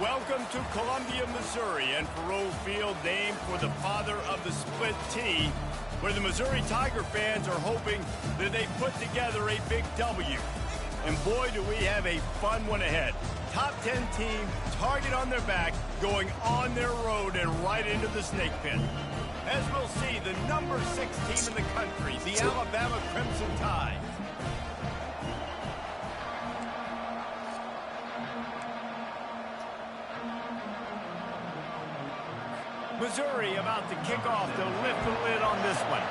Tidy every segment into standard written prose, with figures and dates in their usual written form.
Welcome to Columbia, Missouri, and Faroe Field, named for the father of the split T, where the Missouri Tiger fans are hoping that they put together a big W. And boy, do we have a fun one ahead. Top 10 team, target on their back, going on their road and right into the snake pit. As we'll see, the number 6 team in the country, the Alabama Crimson Tide. Missouri about to kick off to lift the lid on this one.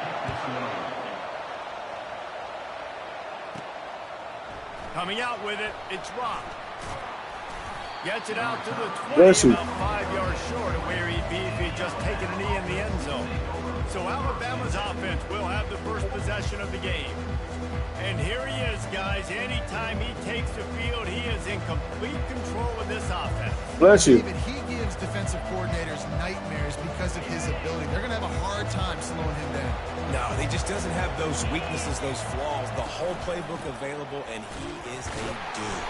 Coming out with it, it's Rock. Gets it out to the 20, about 5 yards short of where he'd be if he'd just taken a knee in the end zone. So Alabama's offense will have the first possession of the game. And here he is, guys. Anytime he takes the field, he is in complete control of this offense. Bless you. David, he gives defensive coordinators nightmares because of his ability. They're going to have a hard time slowing him down. No, he just doesn't have those weaknesses, those flaws. The whole playbook available, and he is a dude.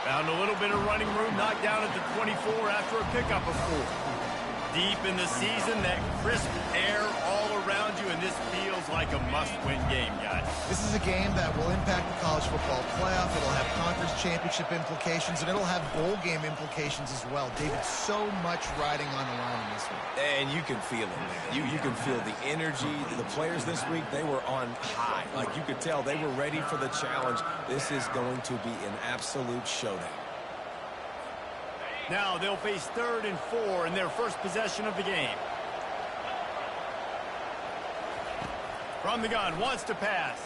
Found a little bit of running room, knocked down at the 24 after a pickup of 4. Deep in the season, that crisp air all around you, and this feels like a must-win game, guys. This is a game that will impact the college football playoff. It'll have conference championship implications, and it'll have bowl game implications as well. David, so much riding on the line in this one. And you can feel it, man. You can feel the energy. The players this week, they were on high. Like, you could tell they were ready for the challenge. This is going to be an absolute showdown. Now they'll face 3rd and 4 in their first possession of the game. From the gun, wants to pass.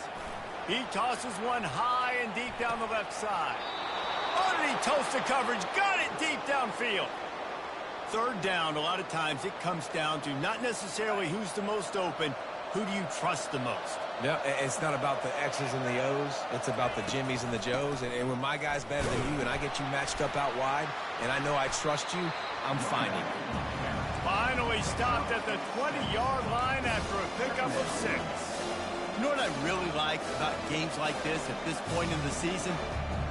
He tosses one high and deep down the left side. Oh, did he toast the coverage? Got it deep downfield. 3rd down, a lot of times it comes down to not necessarily who's the most open, who do you trust the most? No, it's not about the X's and the O's. It's about the Jimmys and the Joes. And when my guy's better than you and I get you matched up out wide and I know I trust you, I'm finding you. Finally stopped at the 20-yard line after a pickup of 6. You know what I really like about games like this at this point in the season?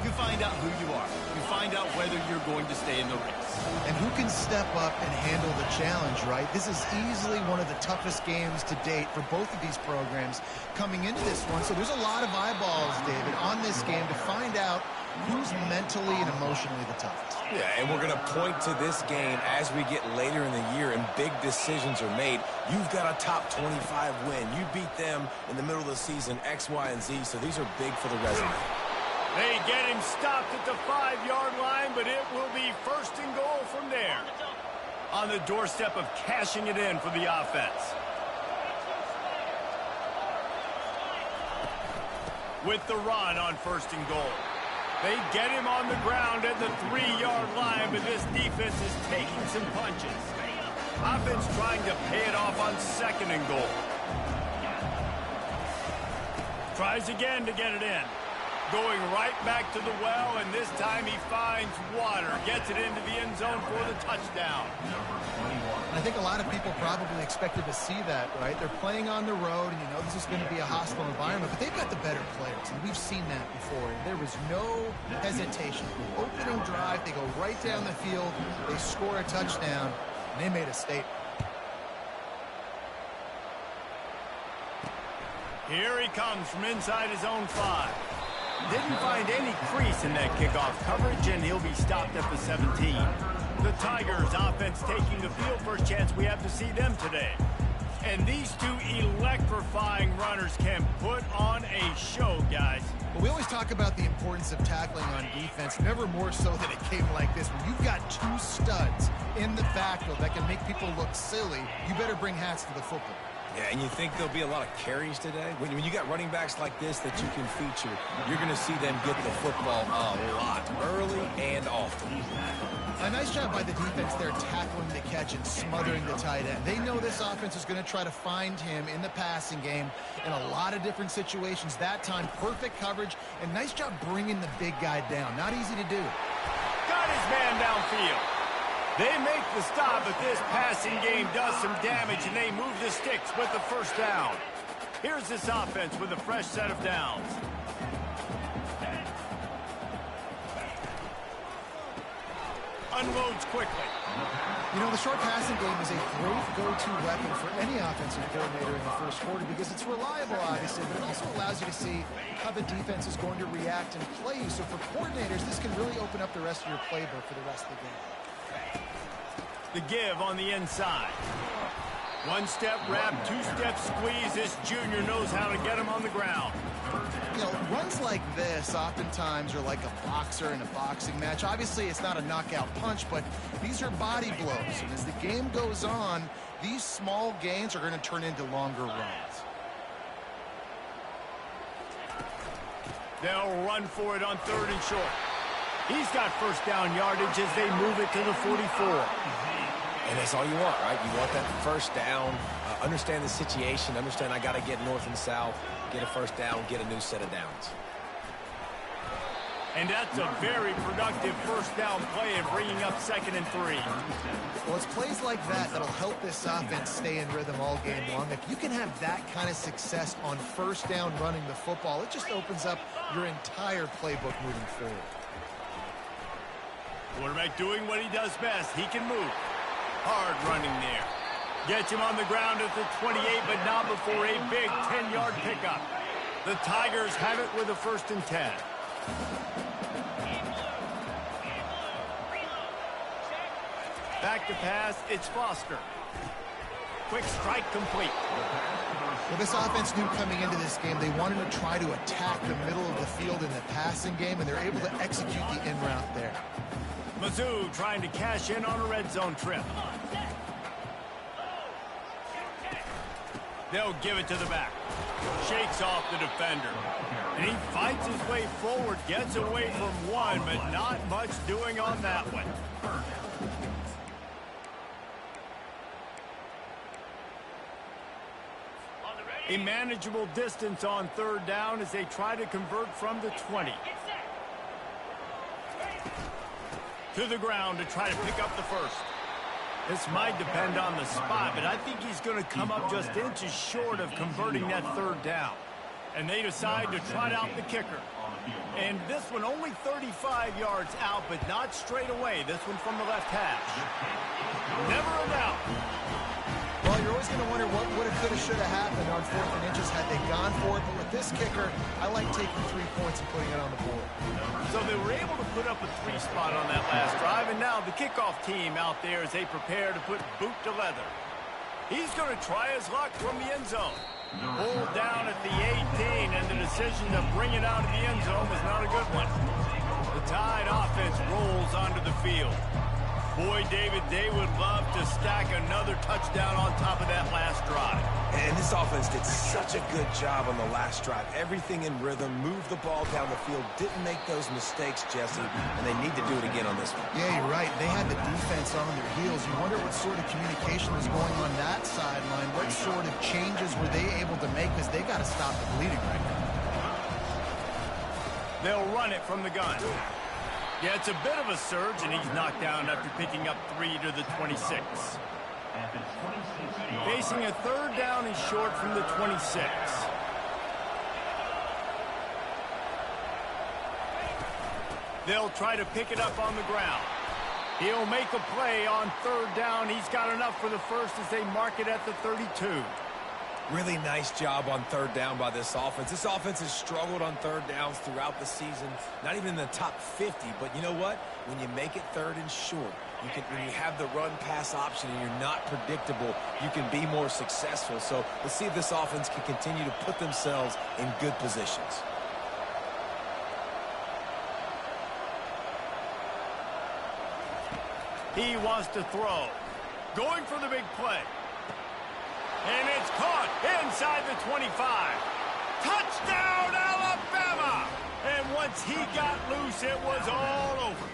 You find out who you are. You find out whether you're going to stay in the race. And who can step up and handle the challenge, right? This is easily one of the toughest games to date for both of these programs coming into this one. So there's a lot of eyeballs, David, on this game to find out who's mentally and emotionally the toughest. Yeah, and we're going to point to this game as we get later in the year and big decisions are made. You've got a top 25 win. You beat them in the middle of the season, X, Y, and Z, so these are big for the resume. They get him stopped at the 5-yard line, but it will be 1st and goal from there. On the doorstep of cashing it in for the offense. With the run on 1st and goal. They get him on the ground at the 3-yard line, but this defense is taking some punches. Offense trying to pay it off on 2nd and goal. Tries again to get it in. Going right back to the well, and this time he finds water. Gets it into the end zone for the touchdown. I think a lot of people probably expected to see that, right? They're playing on the road, and you know this is going to be a hostile environment, but they've got the better players, and we've seen that before. There was no hesitation. Opening drive, they go right down the field, they score a touchdown, and they made a statement. Here he comes from inside his own 5. Didn't find any crease in that kickoff coverage, and he'll be stopped at the 17. The Tigers offense taking the field. First chance we have to see them today. And these two electrifying runners can put on a show, guys. Well, we always talk about the importance of tackling on defense, never more so than a game like this. When you've got 2 studs in the backfield that can make people look silly, you better bring hats to the football. Yeah, and you think there'll be a lot of carries today? When you got running backs like this that you can feature, you're going to see them get the football a lot, early and often. A nice job by the defense there tackling the catch and smothering the tight end. They know this offense is going to try to find him in the passing game in a lot of different situations. That time, perfect coverage, and nice job bringing the big guy down. Not easy to do. Got his man downfield. They make the stop, but this passing game does some damage, and they move the sticks with the 1st down. Here's this offense with a fresh set of downs. unloads quickly. You know, the short passing game is a great go-to weapon for any offensive coordinator in the first quarter because it's reliable, obviously, but it also allows you to see how the defense is going to react and play you. So for coordinators, this can really open up the rest of your playbook for the rest of the game. The give on the inside. One-step wrap, two-step squeeze. This junior knows how to get him on the ground. You know, runs like this oftentimes are like a boxer in a boxing match. Obviously, it's not a knockout punch, but these are body blows. And as the game goes on, these small gains are going to turn into longer runs. They'll run for it on 3rd and short. He's got first down yardage as they move it to the 44. And that's all you want, right? You want that first down, understand the situation, understand I got to get north and south, get a first down, get a new set of downs. And that's a very productive first down play and bringing up 2nd and 3. Well, it's plays like that that'll help this offense stay in rhythm all game long. If you can have that kind of success on first down running the football, it just opens up your entire playbook moving forward. Quarterback doing what he does best. He can move. Hard running there. Gets him on the ground at the 28, but not before a big 10-yard pickup. The Tigers have it with a 1st and 10. Back to pass, it's Foster. Quick strike complete. Well, this offense knew coming into this game they wanted to try to attack the middle of the field in the passing game, and they're able to execute the in route there. Mizzou trying to cash in on a red zone trip. They'll give it to the back. Shakes off the defender. And he fights his way forward, gets away from one, but not much doing on that one. A manageable distance on 3rd down as they try to convert from the 20. To the ground to try to pick up the first. This might depend on the spot, but I think he's going to come up just inches short of converting that 3rd down. And they decide to trot out the kicker. And this one only 35 yards out, but not straight away. This one from the left hash. Never a doubt. Well, you're always going to wonder what would have, could have, should have happened on 4th and inches had they gone for it. But with this kicker, I like taking 3 points and putting it on the board. So they were able to put up a 3 spot on that last drive, and now the kickoff team out there as they prepare to put boot to leather. He's going to try his luck from the end zone. Pulled down at the 18, and the decision to bring it out of the end zone was not a good one. The Tide offense rolls onto the field. Boy, David, they would love to stack another touchdown on top of that last drive. And this offense did such a good job on the last drive. Everything in rhythm, moved the ball down the field, didn't make those mistakes, Jesse, and they need to do it again on this one. Yeah, you're right. They had the defense on their heels. You wonder what sort of communication was going on that sideline. What sort of changes were they able to make because they got to stop the bleeding right now. They'll run it from the gun. Yeah, it's a bit of a surge, and he's knocked down after picking up 3 to the 26. Facing a 3rd down and short from the 26. They'll try to pick it up on the ground. He'll make a play on 3rd down. He's got enough for the first as they mark it at the 32. Really nice job on 3rd down by this offense. This offense has struggled on 3rd downs throughout the season. Not even in the top 50, but you know what? When you make it 3rd and short, when you have the run-pass option and you're not predictable, you can be more successful. So let's see if this offense can continue to put themselves in good positions. He wants to throw. Going for the big play. And it's caught inside the 25. Touchdown, Alabama! And once he got loose, it was all over.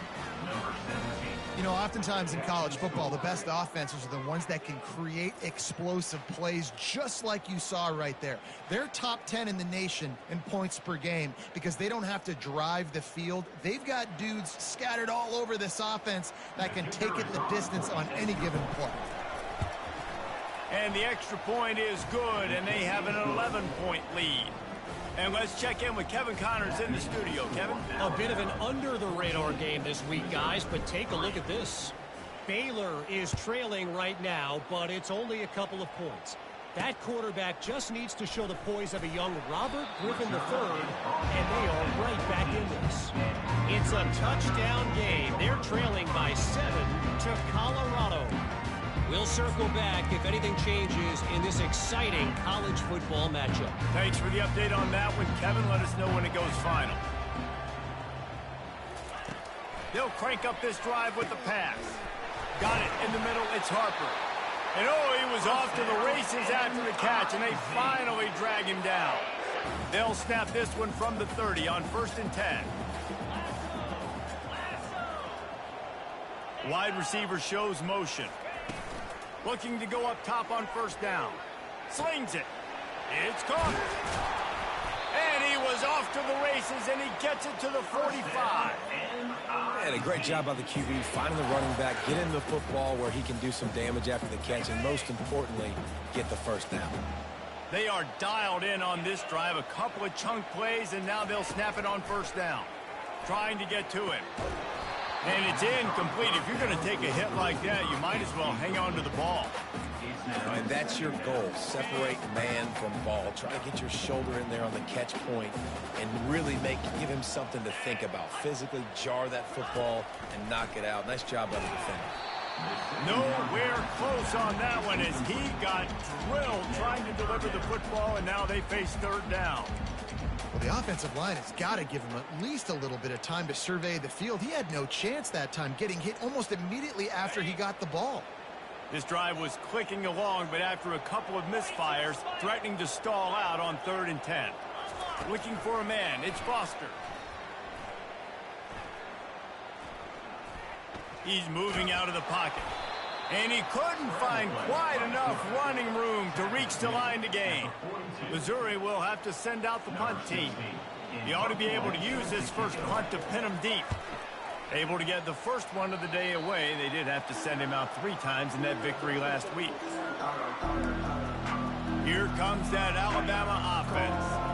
You know, oftentimes in college football, the best offenses are the ones that can create explosive plays just like you saw right there. They're top 10 in the nation in points per game because they don't have to drive the field. They've got dudes scattered all over this offense that can take it the distance on any given play. And the extra point is good, and they have an 11-point lead. And let's check in with Kevin Connors in the studio. Kevin? A bit of an under-the-radar game this week, guys, but take a look at this. Baylor is trailing right now, but it's only a couple of points. That quarterback just needs to show the poise of a young Robert Griffin III, and they are right back in this. It's a touchdown game. They're trailing by 7 to Colorado. We'll circle back if anything changes in this exciting college football matchup. Thanks for the update on that one, Kevin. Let us know when it goes final. They'll crank up this drive with the pass. Got it in the middle. It's Harper. And he was off to the races after the catch, and they finally drag him down. They'll snap this one from the 30 on 1st and 10. Wide receiver shows motion. Looking to go up top on 1st down. Slings it. It's caught. And he was off to the races, and he gets it to the 45. And a great job by the QB, finding the running back, getting the football where he can do some damage after the catch, and most importantly, get the 1st down. They are dialed in on this drive. A couple of chunk plays, and now they'll snap it on 1st down. Trying to get to him. And it's incomplete. If you're going to take a hit like that, you might as well hang on to the ball. And that's your goal. Separate man from ball. Try to get your shoulder in there on the catch point and really give him something to think about. Physically jar that football and knock it out. Nice job by the defender. Nowhere close on that one as he got drilled trying to deliver the football, and now they face 3rd down. Well, the offensive line has got to give him at least a little bit of time to survey the field. He had no chance that time, getting hit almost immediately after he got the ball. This drive was clicking along, but after a couple of misfires, threatening to stall out on 3rd and 10. Looking for a man. It's Foster. He's moving out of the pocket. And he couldn't find quite enough running room to reach the line to gain. Missouri will have to send out the punt team. He ought to be able to use this first punt to pin him deep. Able to get the first one of the day away. They did have to send him out 3 times in that victory last week. Here comes that Alabama offense.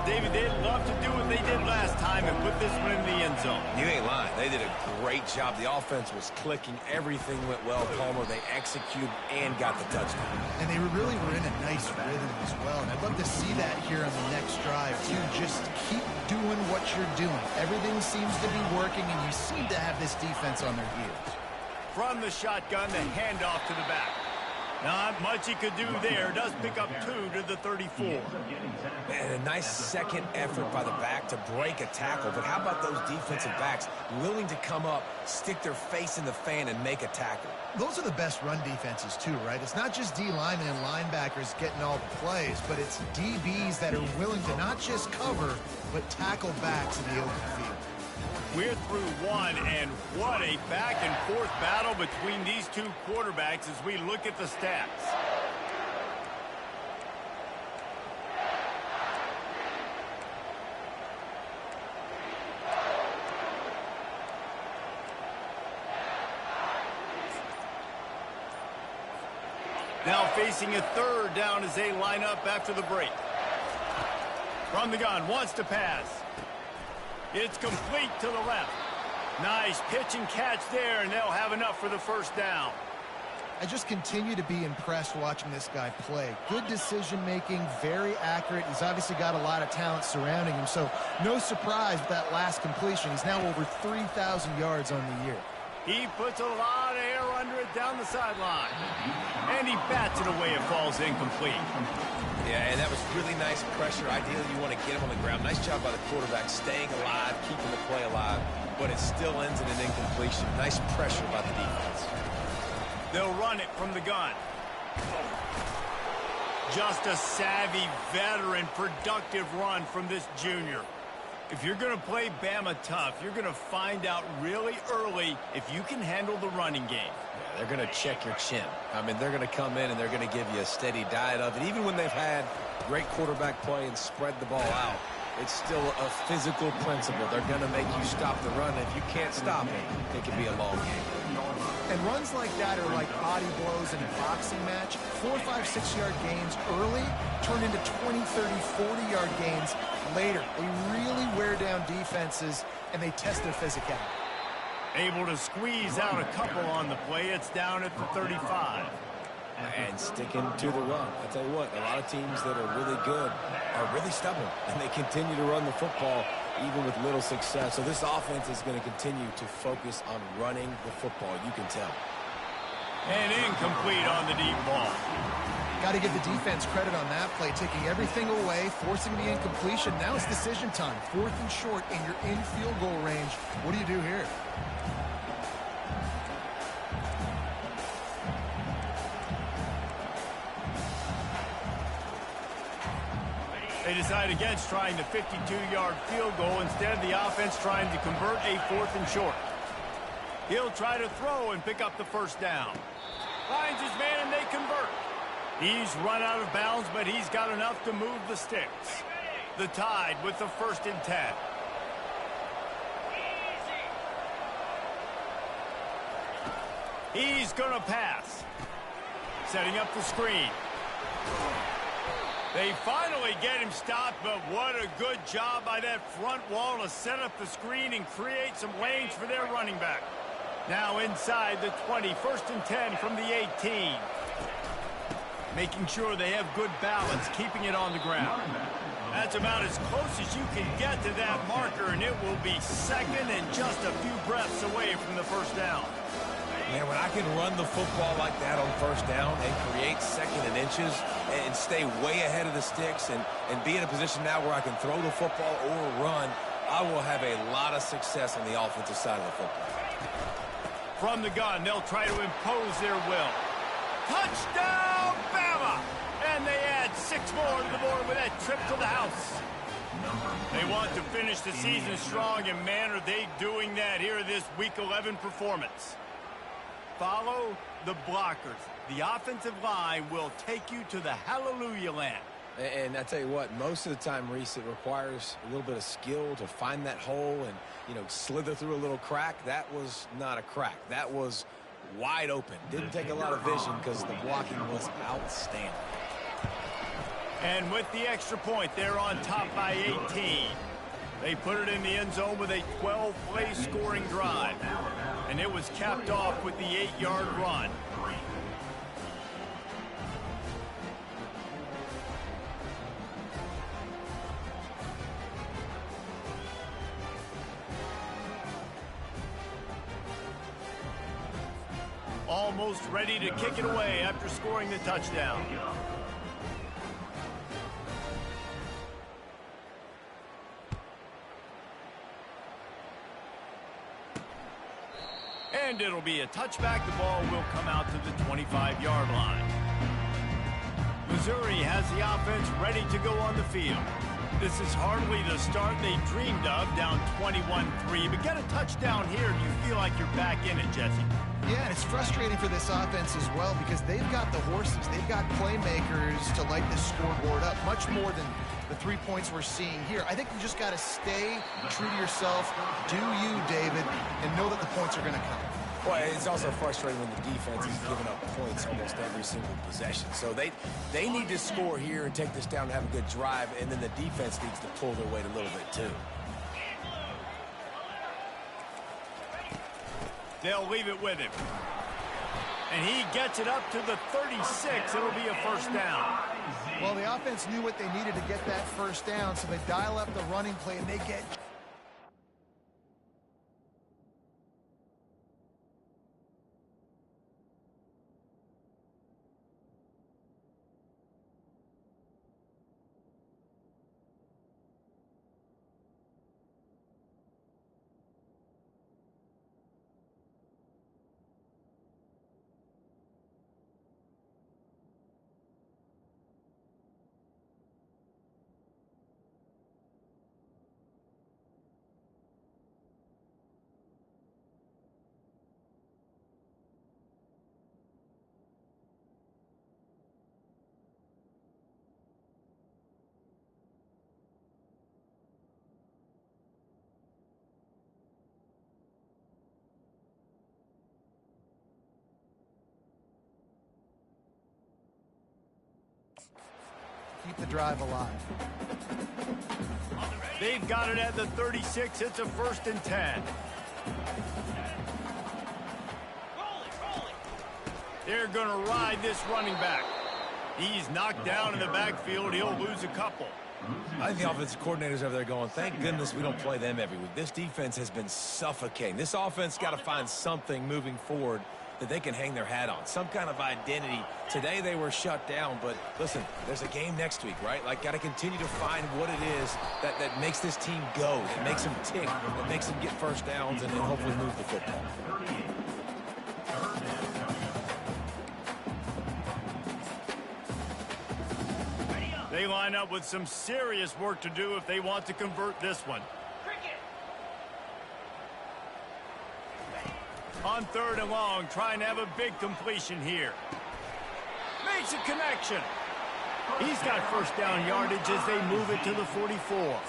David, they'd love to do what they did last time and put this one in the end zone. You ain't lying. They did a great job. The offense was clicking. Everything went well, Palmer. They executed and got the touchdown. And they really were in a nice rhythm as well. And I'd love to see that here on the next drive, too. Just keep doing what you're doing. Everything seems to be working, and you seem to have this defense on their heels. From the shotgun, the handoff to the back. Not much he could do there. Does pick up 2 to the 34. And a nice second effort by the back to break a tackle. But how about those defensive backs willing to come up, stick their face in the fan, and make a tackle? Those are the best run defenses, too, right? It's not just D linemen and linebackers getting all the plays, but it's DBs that are willing to not just cover, but tackle backs in the open field. We're through one, and what a back-and-forth battle between these 2 quarterbacks as we look at the stats. Now facing a 3rd down as they line up after the break. From the gun, wants to pass. It's complete to the left. Nice pitch and catch there, and they'll have enough for the 1st down. I just continue to be impressed watching this guy play. Good decision-making, very accurate. He's obviously got a lot of talent surrounding him, so no surprise with that last completion. He's now over 3,000 yards on the year. He puts a lot of air under it down the sideline. And he bats it away. It falls incomplete. Yeah, and that was really nice pressure. Ideally, you want to get him on the ground. Nice job by the quarterback, staying alive, keeping the play alive, but it still ends in an incompletion. Nice pressure by the defense. They'll run it from the gun. Just a savvy, veteran, productive run from this junior. If you're going to play Bama tough, you're going to find out really early if you can handle the running game. Yeah, they're going to check your chin. I mean, they're going to come in and they're going to give you a steady diet of it. Even when they've had great quarterback play and spread the ball out, it's still a physical principle. They're going to make you stop the run. If you can't stop it, it can be a long game. And runs like that are like body blows in a boxing match. 4, 5, 6 yard gains early turn into 20, 30, 40 yard gains later. They really wear down defenses, and they test their physicality. Able to squeeze out a couple on the play. It's down at the 35. And sticking to the run. I tell you what, a lot of teams that are really good are really stubborn, and they continue to run the football even with little success. So this offense is going to continue to focus on running the football, you can tell. And incomplete on the deep ball. Got to give the defense credit on that play, taking everything away, forcing the incompletion. Now it's decision time. 4th and short, and you're in field goal range. What do you do here? They decide against trying the 52-yard field goal. Instead, the offense trying to convert a 4th and short. He'll try to throw and pick up the first down. Finds his man, and they convert. He's run out of bounds, but he's got enough to move the sticks. The Tide with the 1st and 10. He's going to pass. Setting up the screen. They finally get him stopped, but what a good job by that front wall to set up the screen and create some lanes for their running back. Now inside the 20, 1st and 10 from the 18. Making sure they have good balance, keeping it on the ground. That's about as close as you can get to that marker, and it will be 2nd and just a few breaths away from the first down. Man, when I can run the football like that on 1st down and create 2nd and inches and stay way ahead of the sticks and be in a position now where I can throw the football or run, I will have a lot of success on the offensive side of the football. From the gun, they'll try to impose their will. Touchdown, Bama! And they add 6 more to the board with that trip to the house. They want to finish the season strong, and man, are they doing that here this Week 11 performance. Follow the blockers. The offensive line will take you to the hallelujah land. And I tell you what, most of the time, Reese, it requires a little bit of skill to find that hole and, slither through a little crack. That was not a crack. That was wide open. Didn't take a lot of vision because the blocking was outstanding. And with the extra point, they're on top by 18. They put it in the end zone with a 12-play scoring drive. And it was capped off with the 8-yard run. Almost ready to kick it away after scoring the touchdown. And it'll be a touchback. The ball will come out to the 25-yard line. Missouri has the offense ready to go on the field. This is hardly the start they dreamed of, down 21-3. But get a touchdown here, and you feel like you're back in it, Jesse. Yeah, and it's frustrating for this offense as well because they've got the horses. They've got playmakers to light this scoreboard up, much more than the 3 points we're seeing here. I think you just got to stay true to yourself, do you, David, and know that the points are going to come. Well, it's also frustrating when the defense is giving up points almost every single possession. So they need to score here and take this down and have a good drive, and then the defense needs to pull their weight a little bit too. They'll leave it with him. And he gets it up to the 36. It'll be a first down. Well, the offense knew what they needed to get that first down, so they dial up the running play, and they get... keep the drive alive. They've got it at the 36. It's a 1st and 10. They're going to ride this running back. He's knocked down in the backfield. He'll lose a couple. I think the offensive coordinators over there going, thank goodness we don't play them every week. This defense has been suffocating. This offense got to find something moving forward that they can hang their hat on, some kind of identity. Today they were shut down, but listen, there's a game next week, right? Like, got to continue to find what it is that makes this team go, that makes them tick, that makes them get first downs and hopefully move the football. They line up with some serious work to do if they want to convert this one. On 3rd and long, trying to have a big completion here. Makes a connection. He's got first down yardage as they move it to the 44.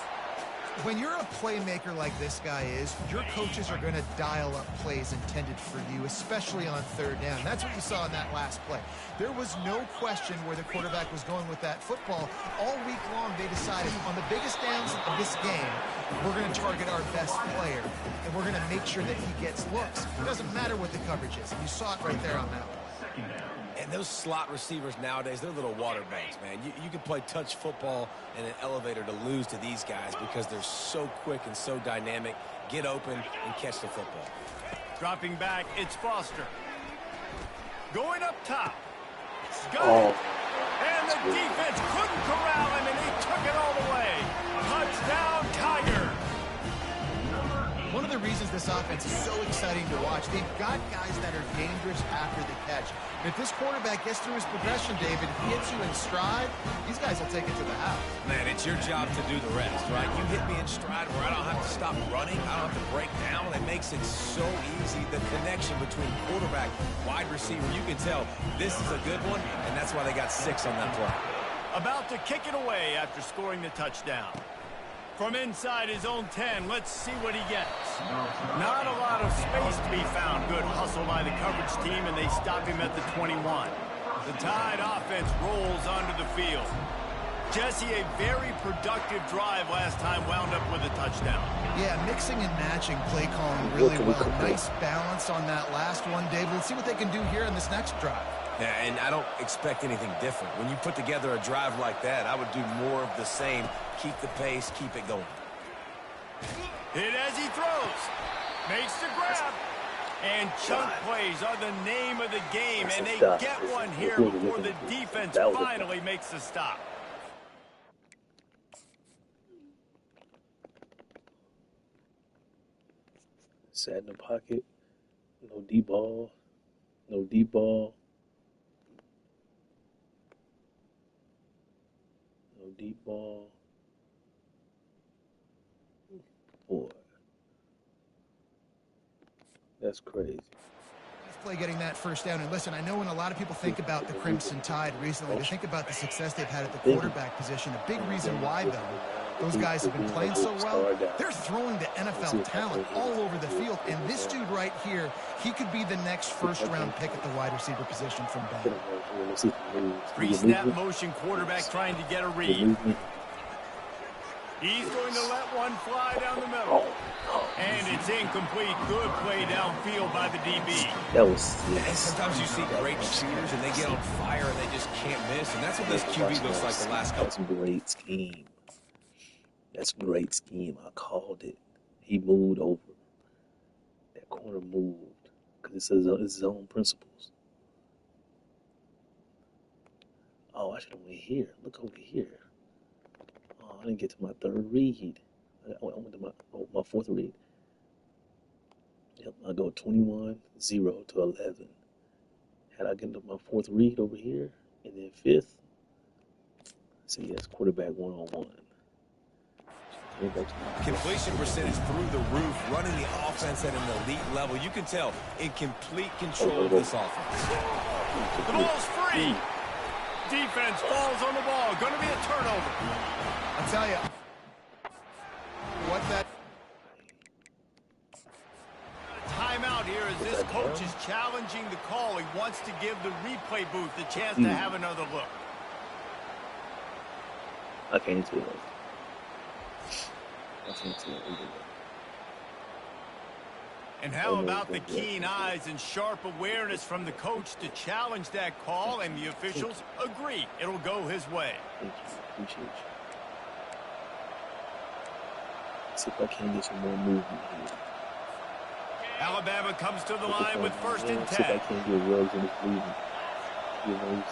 When you're a playmaker like this guy is, your coaches are going to dial up plays intended for you, especially on 3rd down. That's what you saw in that last play. There was no question where the quarterback was going with that football. All week long, they decided on the biggest downs of this game, we're going to target our best player, and we're going to make sure that he gets looks. It doesn't matter what the coverage is. And you saw it right there on that one. And those slot receivers nowadays, they're little water banks, man. You can play touch football in an elevator to lose to these guys because they're so quick and so dynamic. Get open and catch the football. Dropping back, it's Foster. Going up top. Got it. And the defense couldn't corral him, and he took it all the way. Touchdown, Tiger. One of the reasons this offense is so exciting to watch, they've got guys that are dangerous after the catch. If this quarterback gets through his progression, David, he hits you in stride, these guys will take it to the house. Man, it's your job to do the rest, right? You hit me in stride where I don't have to stop running. I don't have to break down. It makes it so easy. The connection between quarterback, wide receiver, you can tell this is a good one, and that's why they got 6 on that play. About to kick it away after scoring the touchdown. From inside his own 10, let's see what he gets. Not a lot of space to be found. Good hustle by the coverage team, and they stop him at the 21. The Tide offense rolls onto the field. Jesse, a very productive drive last time, wound up with a touchdown. Yeah, mixing and matching play calling really well. Nice balance on that last one, David. Let's see what they can do here in this next drive. Yeah, and I don't expect anything different. When you put together a drive like that, I would do more of the same. Keep the pace, keep it going. Hit as he throws. Makes the grab. And chunk plays are the name of the game, and they get one here before the defense finally makes the stop. Sat in the pocket. No deep ball. No deep ball. No deep ball. Boy. That's crazy. Play getting that first down. And listen, I know when a lot of people think about the Crimson Tide recently, they think about the success they've had at the quarterback position. A big reason why, though, those guys have been playing so well, they're throwing the NFL talent all over the field. And this dude right here, he could be the next first-round pick at the wide receiver position from Bama. Pre-snap motion quarterback trying to get a read. He's going to let one fly down the middle. And it's incomplete. Good play downfield by the DB. That was... And sometimes you see great shooters and they get on fire and they just can't miss. And that's what this QB looks like the last couple. That's great scheme. That's great scheme. I called it. He moved over. That corner moved. Because it's his own principles. Oh, I should have went here. Look over here. Oh, I didn't get to my third read. I went to my fourth read. Yep, I go 21-0 to 11. Had I gotten to my fourth read over here, and then fifth, see, that's quarterback one-on-one. Completion percentage through the roof, running the offense at an elite level. You can tell in complete control of this offense. The ball's free. Defense falls on the ball. Going to be a turnover. I'll tell you what that timeout here as this coach is challenging the call. He wants to give the replay booth the chance to have another look. I can't tell. I can't tell either. And how about the keen eyes and sharp awareness from the coach to challenge that call, and the officials agree it'll go his way. Thank you. Appreciate you. See if I can get some more movement here. Alabama comes to the line with first and 10. See if I can get Ruggs in his breathing. You know,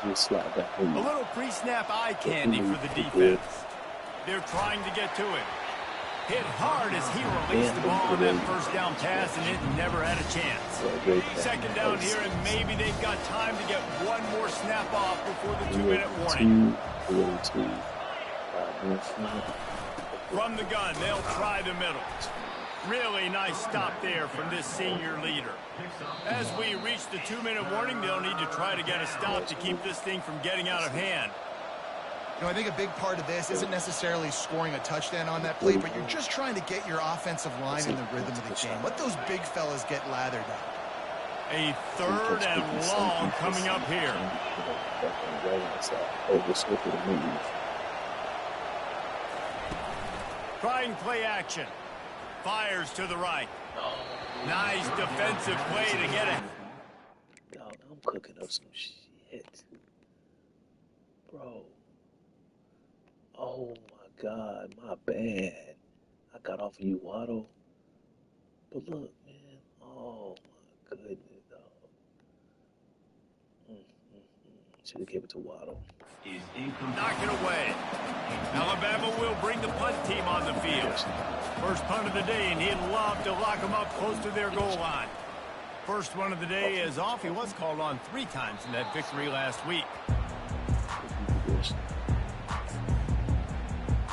just slide back. A little pre-snap eye candy for the defense. They're trying to get to it. Hit hard as he released the ball on that first down pass, and it never had a chance. Second down here, and maybe they've got time to get one more snap off before the 2-minute warning. From the gun, they'll try the middle. Really nice stop there from this senior leader. As we reach the 2-minute warning, they'll need to try to get a stop to keep this thing from getting out of hand. You know, I think a big part of this isn't necessarily scoring a touchdown on that play, but you're just trying to get your offensive line in the rhythm of the game. Let those big fellas get lathered up. A third and long coming up here. Trying play action. Fires to the right. Nice defensive play to get it. Dog, I'm cooking up some shit. Bro. Oh my God, my bad. I got off of you, Waddle. But look, man. Oh my goodness, dog. Should have gave it to Waddle. Knock it away. Alabama will bring the punt team on the field. First punt of the day, and he'd love to lock them up close to their goal line. First one of the day is off. He was called on 3 times in that victory last week.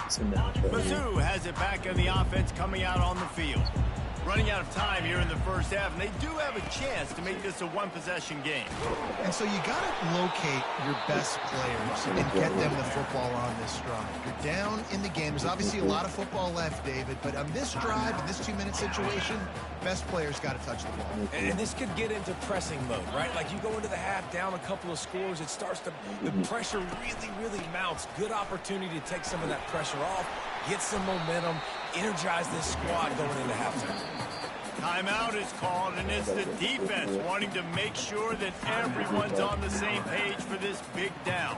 Mizzou has it back in the offense coming out on the field. Running out of time here in the first half, and they do have a chance to make this a one-possession game. And so you got to locate your best players and get them the football on this drive. You're down in the game. There's obviously a lot of football left, David, but on this drive, in this 2-minute situation, best players got to touch the ball. And this could get into pressing mode, right? Like you go into the half down a couple of scores, it starts to, the pressure really mounts. Good opportunity to take some of that pressure off, get some momentum, energize this squad going into halftime. Timeout is called, and it's the defense wanting to make sure that everyone's on the same page for this big down.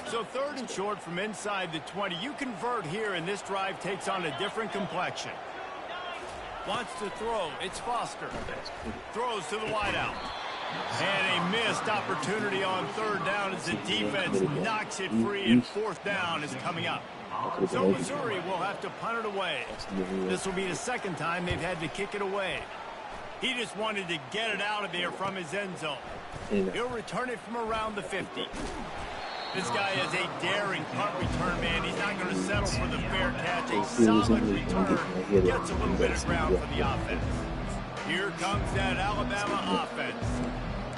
So third and short from inside the 20. You convert here, and this drive takes on a different complexion. Wants to throw. It's Foster. Throws to the wideout. And a missed opportunity on third down as the defense knocks it free, and fourth down is coming up. So Missouri will have to punt it away. This will be the second time they've had to kick it away. He just wanted to get it out of there from his end zone. He'll return it from around the 50. This guy is a daring punt return man. He's not going to settle for the fair catch. A solid return. Gets a little bit of ground for the offense. Here comes that Alabama offense.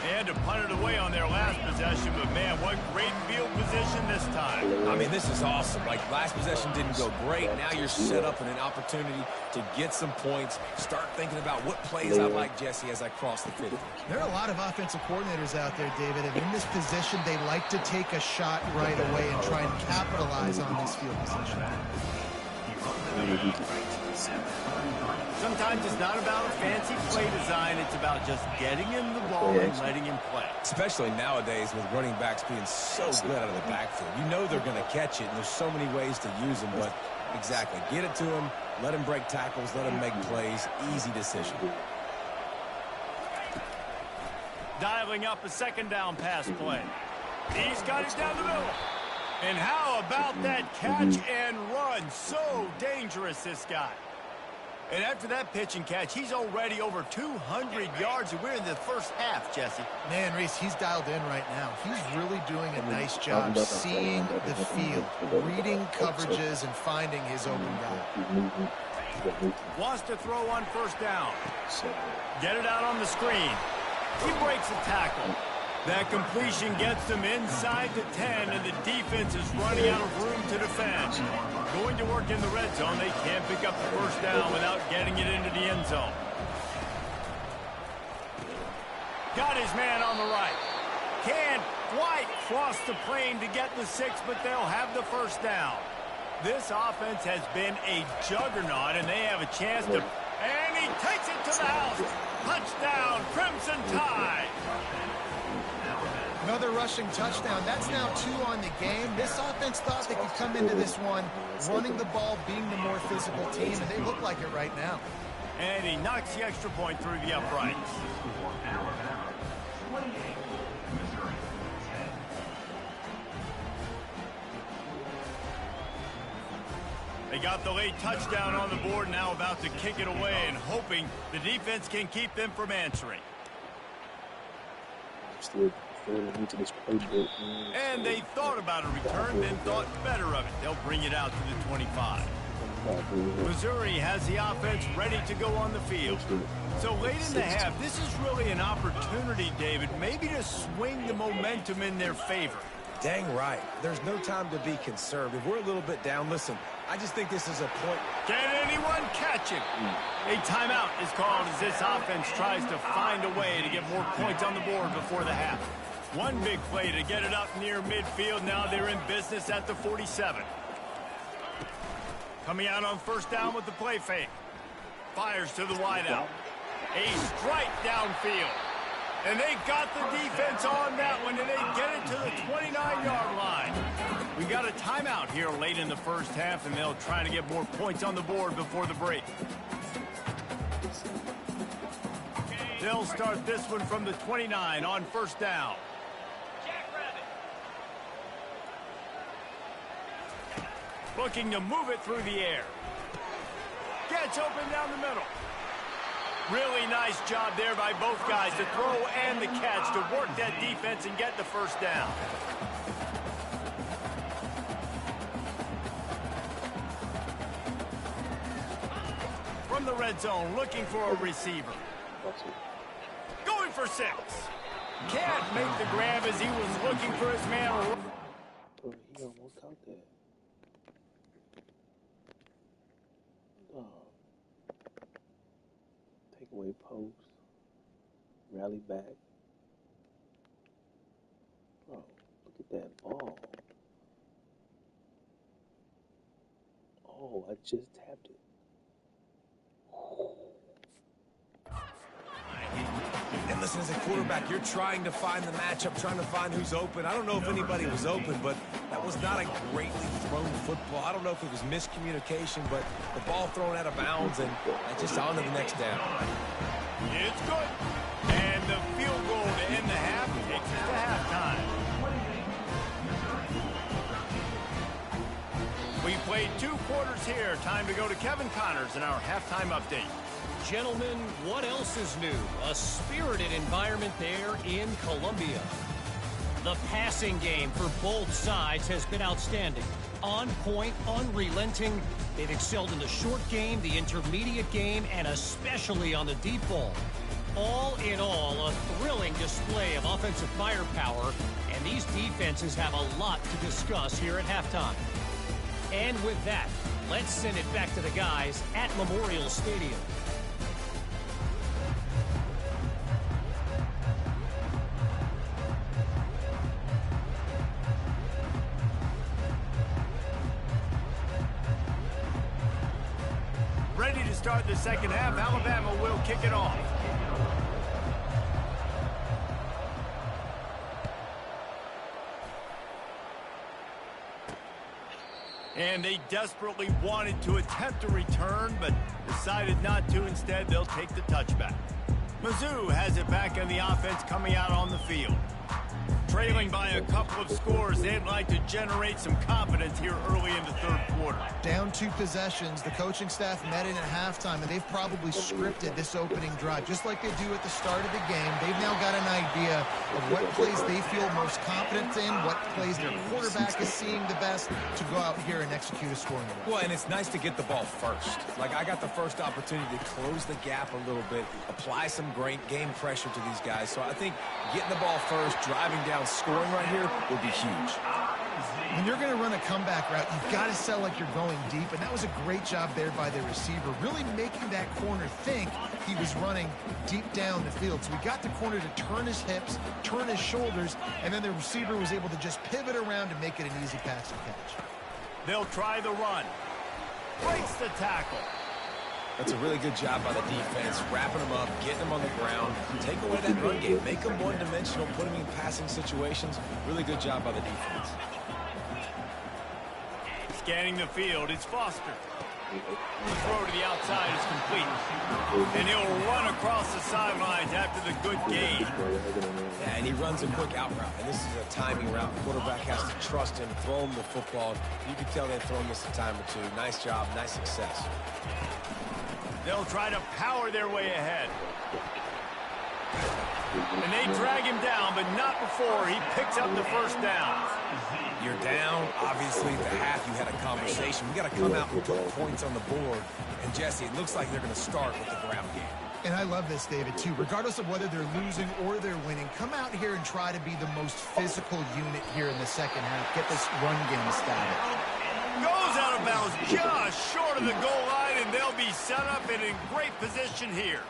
They had to punt it away on their last possession, but man, what great field position this time. I mean, this is awesome. Like, last possession didn't go great. Now you're set up in an opportunity to get some points. Start thinking about what plays I like, Jesse, as I cross the 50. There are a lot of offensive coordinators out there, David, and in this position, they like to take a shot right away and try and capitalize on this field position. Sometimes it's not about a fancy play design. It's about just getting him the ball and letting him play. Especially nowadays with running backs being so good out of the backfield. You know they're going to catch it, and there's so many ways to use them. But exactly, get it to him, let him break tackles, let him make plays. Easy decision. Dialing up a second down pass play. He's got it down the middle. And how about that catch and run? So dangerous, this guy. And after that pitch and catch, he's already over 200 yards, and we're in the first half, Jesse. Man, Reese, he's dialed in right now. He's really doing a nice job seeing the field, reading coverages, and finding his open guy. Wants to throw on first down. Get it out on the screen. He breaks a tackle. That completion gets them inside the 10, and the defense is running out of room to defend. Going to work in the red zone. They can't pick up the first down without getting it into the end zone. Got his man on the right. Can't quite cross the plane to get the 6, but they'll have the first down. This offense has been a juggernaut, and they have a chance to... And he takes it to the house. Touchdown, Crimson Tide. Another rushing touchdown. That's now 2 on the game. This offense thought they could come into this one running the ball, being the more physical team, and they look like it right now. And he knocks the extra point through the uprights. They got the late touchdown on the board, now about to kick it away and hoping the defense can keep them from answering. And they thought about a return, then thought better of it. They'll bring it out to the 25. Missouri has the offense ready to go on the field. So late in the half, this is really an opportunity, David, maybe to swing the momentum in their favor. Dang right. There's no time to be concerned. If we're a little bit down, listen, I just think this is a point. Can anyone catch him? A timeout is called as this offense tries to find a way to get more points on the board before the half. One big play to get it up near midfield. Now they're in business at the 47. Coming out on first down with the play fake. Fires to the wideout. A strike downfield. And they got the defense on that one, and they get it to the 29-yard line. We got a timeout here late in the first half, and they'll try to get more points on the board before the break. They'll start this one from the 29 on first down. Looking to move it through the air. Gets open down the middle. Really nice job there by both guys to throw and the catch to work that defense and get the first down. From the red zone, looking for a receiver. Going for 6. Can't make the grab as he was looking for his man. Bro, he almost out there. Oh. Take away post. Rally back. Bro, look at that ball. Oh, I just tapped it. And listen, as a quarterback, you're trying to find the matchup, trying to find who's open. I don't know if anybody was open, but that was not a greatly thrown football. I don't know if it was miscommunication, but the ball thrown out of bounds and just on to the next down. It's good. And the field goal to end the half takes us to halftime. We played 2 quarters here. Time to go to Kevin Connors in our halftime update. Gentlemen, what else is new? A spirited environment there in Columbia. The passing game for both sides has been outstanding. On point, unrelenting. They've excelled in the short game, the intermediate game, and especially on the deep ball. All in all, a thrilling display of offensive firepower, and these defenses have a lot to discuss here at halftime. And with that, let's send it back to the guys at Memorial Stadium. Ready to start the second half. Alabama will kick it off. And they desperately wanted to attempt a return, but decided not to. Instead, they'll take the touchback. Mizzou has it back in the offense coming out on the field. Trailing by a couple of scores, they'd like to generate some confidence here early in the third quarter. Down 2 possessions, the coaching staff met in at halftime, and they've probably scripted this opening drive, just like they do at the start of the game. They've now got an idea of what plays they feel most confident in, what plays their quarterback is seeing the best to go out here and execute a scoring drive. Well, and it's nice to get the ball first. Like, I got the first opportunity to close the gap a little bit, apply some great game pressure to these guys. So I think getting the ball first, driving down, scoring right here would be huge. When you're going to run a comeback route, you've got to sell like you're going deep, and that was a great job there by the receiver, really making that corner think he was running deep down the field. So he got the corner to turn his hips, turn his shoulders, and then the receiver was able to just pivot around and make it an easy pass and catch. They'll try the run. Breaks the tackle. That's a really good job by the defense, wrapping them up, getting them on the ground, take away that run game, make them one-dimensional, put them in passing situations. Really good job by the defense. Scanning the field, it's Foster. The throw to the outside is complete. And he'll run across the sidelines after the good gain. Yeah, and he runs a quick out route, and this is a timing route. The quarterback has to trust him, throw him the football. You can tell they've thrown this a time or two. Nice job, nice success. They'll try to power their way ahead. And they drag him down, but not before he picks up the first down. You're down. Obviously, at the half, you had a conversation. We got to come out and put points on the board. And, Jesse, it looks like they're going to start with the ground game. And I love this, David, too. Regardless of whether they're losing or they're winning, come out here and try to be the most physical unit here in the second half. Get this run game started. Goes out of bounds just short of the goal line, and they'll be set up and in great position here.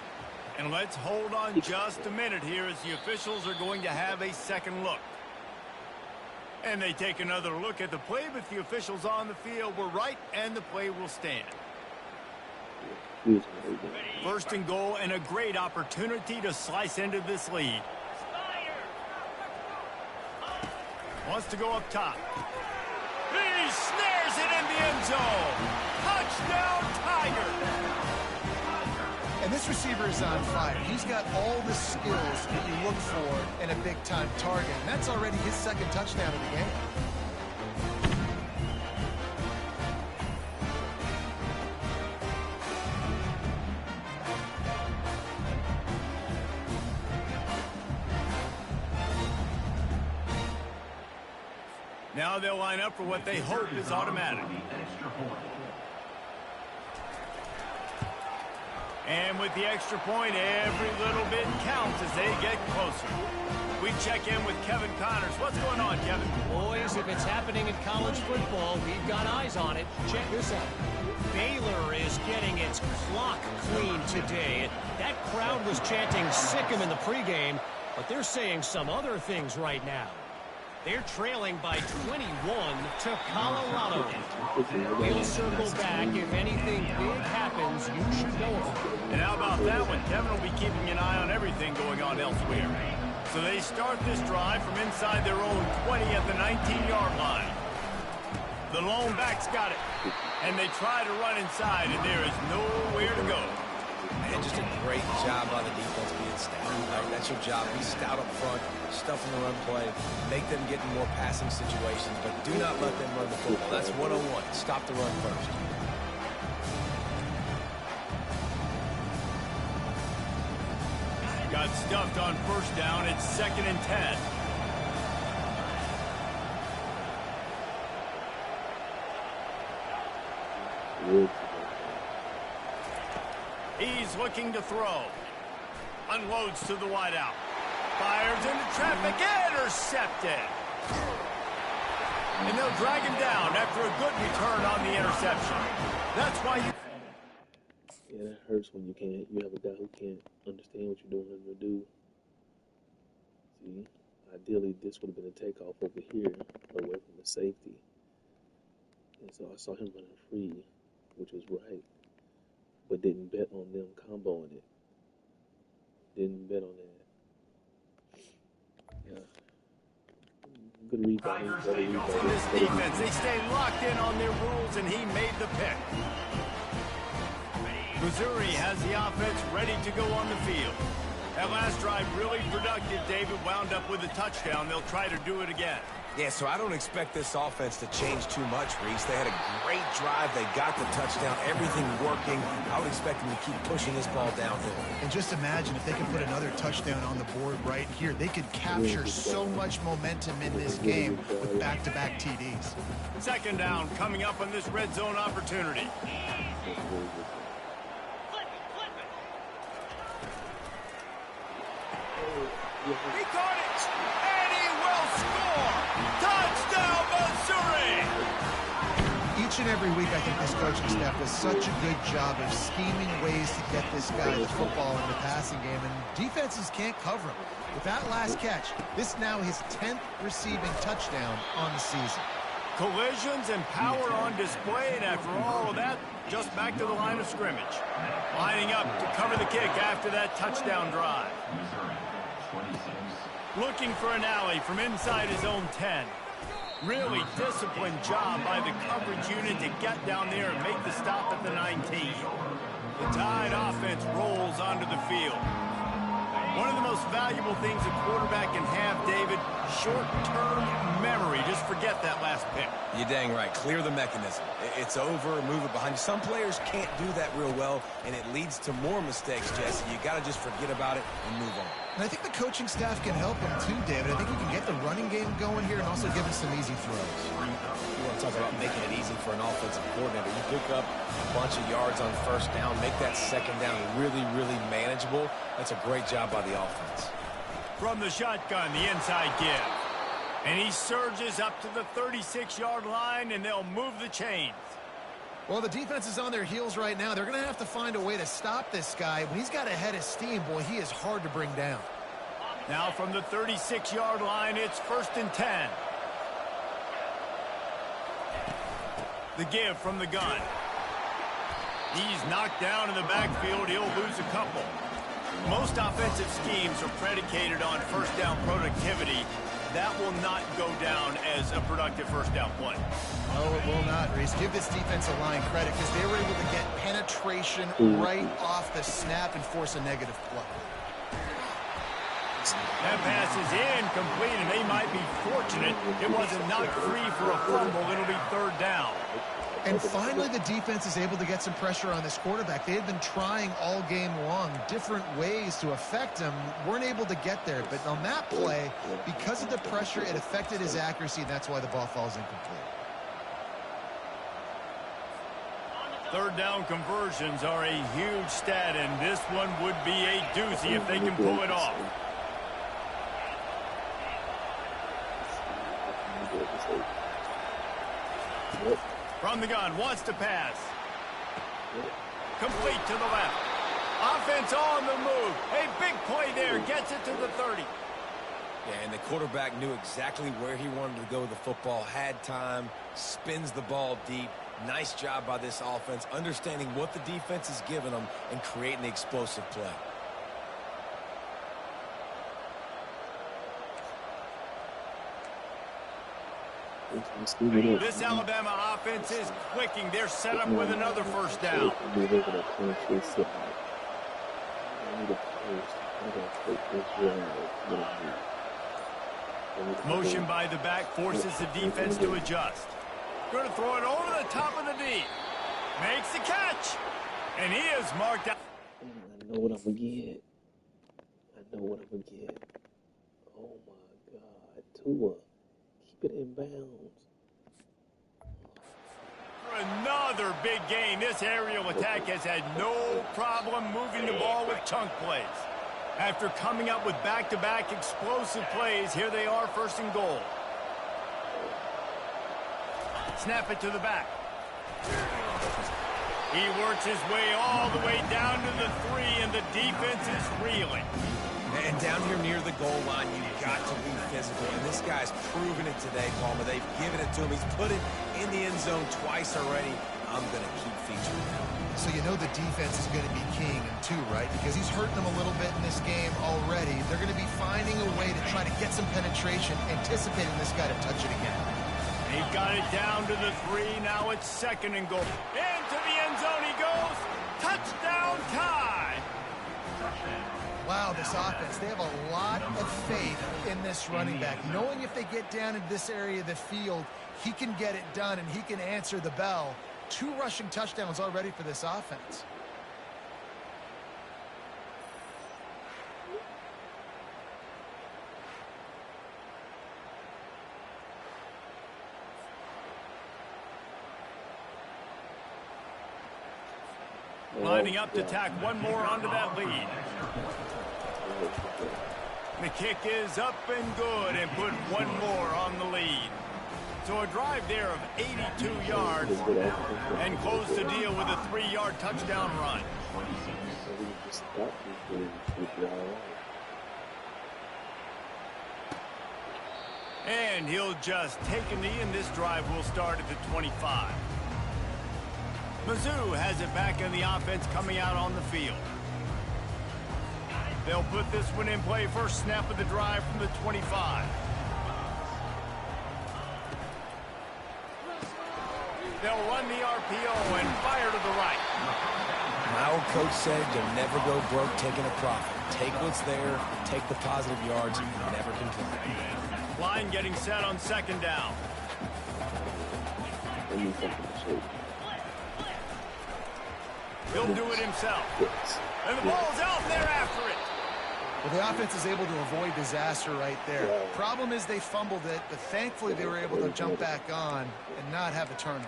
And let's hold on just a minute here as the officials are going to have a second look. And they take another look at the play, but the officials on the field were right, and the play will stand. First and goal, and a great opportunity to slice into this lead. Wants to go up top. He snares it in the end zone. Touchdown, Tigers. And this receiver is on fire. He's got all the skills that you look for in a big-time target. And that's already his second touchdown of the game. Now they'll line up for what they hope is automatic. And with the extra point, every little bit counts as they get closer. We check in with Kevin Connors. What's going on, Kevin? Boys, if it's happening in college football, we've got eyes on it. Check this out. Baylor is getting its clock cleaned today. That crowd was chanting "sick 'em" in the pregame, but they're saying some other things right now. They're trailing by 21 to Colorado. We'll circle back. If anything big happens, you should know about it. And how about that one? Kevin will be keeping an eye on everything going on elsewhere. So they start this drive from inside their own 20 at the 19-yard line. The lone back's got it. And they try to run inside, and there is nowhere to go. And just a great job on the defense being stout. Right? That's your job. Be stout up front, stuff in the run play, make them get in more passing situations, but do not let them run the football. That's 101. Stop the run first. Got stuffed on first down. It's 2nd and 10. He's looking to throw. Unloads to the wideout. Fires into traffic. Intercepted. And they'll drag him down after a good return on the interception. That's why you... Yeah, that hurts when you have a guy who can't understand what you're doing to do. See, ideally this would have been a takeoff over here, away from the safety. And so I saw him running free, which was right, but didn't bet on them comboing it. Didn't bet on that. Yeah. Good read by him. In this defense, they stay locked in on their rules, and he made the pick. Missouri has the offense ready to go on the field. That last drive really productive. David wound up with a touchdown. They'll try to do it again. Yeah, so I don't expect this offense to change too much, Reese. They had a great drive. They got the touchdown. Everything working. I would expect them to keep pushing this ball downhill. And just imagine if they could put another touchdown on the board right here. They could capture so much momentum in this game with back-to-back TDs. 2nd down coming up on this red zone opportunity. He caught it, and he will score. Touchdown, Missouri! and every week, I think this coaching staff does such a good job of scheming ways to get this guy the football in the passing game, and defenses can't cover him. With that last catch, this now his 10th receiving touchdown on the season. Collisions and power on display, and after all of that, just back to the line of scrimmage. Lining up to cover the kick after that touchdown drive. Looking for an alley from inside his own 10. Really disciplined job by the coverage unit to get down there and make the stop at the 19. The Tide offense rolls onto the field. One of the most valuable things a quarterback can have, David, short-term memory. Just forget that last pick. You're dang right. Clear the mechanism. It's over, move it behind you. Some players can't do that real well, and it leads to more mistakes, Jesse. You got to just forget about it and move on. And I think the coaching staff can help him too, David. I think he can get the running game going here and also give him some easy throws. You want to talk about making it easy for an offensive coordinator. You pick up a bunch of yards on first down, make that second down really, really manageable. That's a great job by the offense. From the shotgun, the inside give. And he surges up to the 36-yard line, and they'll move the chains. Well, the defense is on their heels right now. They're going to have to find a way to stop this guy. When he's got a head of steam, boy, he is hard to bring down. Now from the 36-yard line, it's 1st and 10. The give from the gun. He's knocked down in the backfield. He'll lose a couple. Most offensive schemes are predicated on first down productivity. That will not go down as a productive first down play. No, it will not, Reese. Give this defensive line credit because they were able to get penetration right off the snap and force a negative play. That pass is incomplete, and they might be fortunate it wasn't knocked free for a fumble. It'll be 3rd down. And finally, the defense is able to get some pressure on this quarterback. They had been trying all game long different ways to affect him. Weren't able to get there. But on that play, because of the pressure, it affected his accuracy, and that's why the ball falls incomplete. 3rd down conversions are a huge stat, and this one would be a doozy if they can pull it off. From the gun, wants to pass. Complete to the left. Offense on the move. A big play there. Gets it to the 30. Yeah, and the quarterback knew exactly where he wanted to go with the football, had time, spins the ball deep. Nice job by this offense, understanding what the defense is giving them and creating the explosive play. This Alabama offense is clicking. They're set up with another first down. Motion by the back forces the defense to adjust. Going to throw it over the top of the D. Makes the catch. And he is marked out. I know what I'm going to get. I know what I'm going to get. Oh, my God. Tua. Keep it in bounds. For another big gain. This aerial attack has had no problem moving the ball with chunk plays. After coming up with back-to-back explosive plays, here they are, 1st and goal. Snap it to the back. He works his way all the way down to the 3, and the defense is reeling. And down here near the goal line, you've got to be physical. And this guy's proven it today, Palmer. They've given it to him. He's put it in the end zone twice already. I'm going to keep featuring him. So you know the defense is going to be keying him too, right? Because he's hurting them a little bit in this game already. They're going to be finding a way to try to get some penetration, anticipating this guy to touch it again. They've got it down to the 3. Now it's 2nd and goal. Into the end zone he goes. Touchdown Tide. Wow, this offense, they have a lot of faith in this running back. Knowing if they get down in this area of the field, he can get it done and he can answer the bell. 2 rushing touchdowns already for this offense. Lining up to tack one more onto that lead. The kick is up and good, and put one more on the lead. So a drive there of 82 yards and close the deal with a 3-yard touchdown run. And he'll just take a knee, and this drive will start at the 25. Mizzou has it back in the offense coming out on the field. They'll put this one in play. First snap of the drive from the 25. They'll run the RPO and fire to the right. My old coach said you'll never go broke taking a profit. Take what's there, take the positive yards, never complain. Line getting set on second down. He'll do it himself. And the ball's out there after it. Well, the offense is able to avoid disaster right there. Problem is they fumbled it, but thankfully they were able to jump back on and not have a turnover.